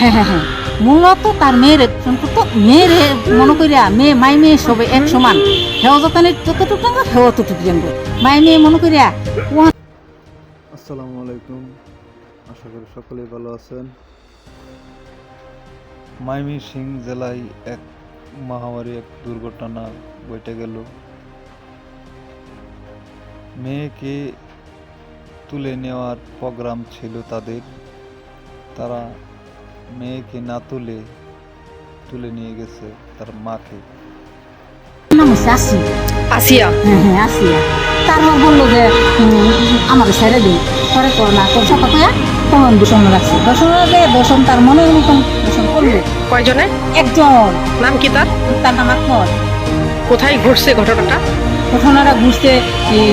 হ্যাঁ হ্যাঁ হ্যাঁ, মূলত তার মেয়ের সম্পর্ক মেয়ের মনে করিয়া মেয়ে মাই মেয়ে সবে এক সমান, হেও যতনে যতটুকু জানবো হেও ততটুকু জানবো, মাই মেয়ে মনে করিয়া আসসালামু আলাইকুম, আশা করি সকলেই ভালো আছেন। ময়মনসিং জেলায় এক মহামারী এক দুর্ঘটনা ঘটে গেল। মেয়েকে তুলে নেওয়ার প্রোগ্রাম ছিল তাদের, তারা মেয়েকে না তুলে নিয়ে গেছে তার মাকে। নাম হচ্ছে আসিয়া। হ্যাঁ হ্যাঁ আসিয়া। তারপর বললো যে আমাকে ছেড়ে দিই, পরে তো না তোর সাথে কয়া তখন দূষণ রাখছে, দূষণ রাখলে দূষণ তার মনের মতন দূষণ করলো। কয়জনে? একজন। নাম কি তার? তার নাম আকমল। কোথায় ঘটছে ঘটনাটা? ঘটনাটা ঘুরতে এই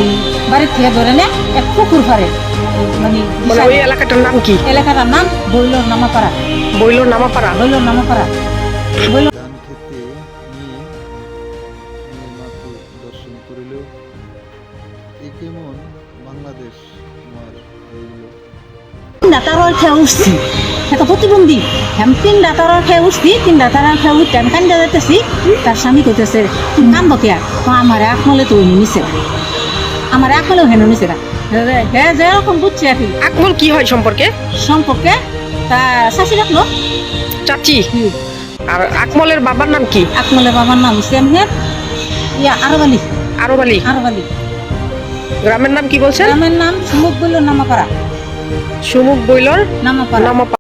বাড়ির থেকে ধরে নে এক পুকুর পাড়ে, মানে মানে ওই এলাকাটার নাম কি? এলাকাটার নাম বইলোর নামাপাড়া। বইলোর নামাপাড়া। বইলোর নামাপাড়া। ধান খেতে নিয়ে মেয়ের মাকে দর্শন করিল। এই কেমন বাংলাদেশ আমার হইল। ডাক্তার খেয়ে উঠছি, একটা প্রতিবন্ধী আমি 3 ডাক্তার খেয়ে উঠছি, 3 ডাক্তার খেয়ে উঠতে আমি কান্দা যাইতেছি, তার স্বামী কইতেছে তুমি কান্দো কে? আমার আকমলে তো নিছে, আমার আকমলেও হেন নিছে না, হ্যাঁ যেরকম বুঝছি আর কি আকমল কি হয় সম্পর্কে? সম্পর্কে তা শাশি রাখলো। চাচি। আর আকমলের বাবার নাম কি? আকমলের বাবার নাম হচ্ছে এমনের আরব আলী। আরব আলী। আরব আলী। গ্রামের নাম কি বলছেন? গ্রামের নাম সুমুক বইল নামাপাড়া। সুমুক বইলোর নামাপাড়া। নামাপাড়া।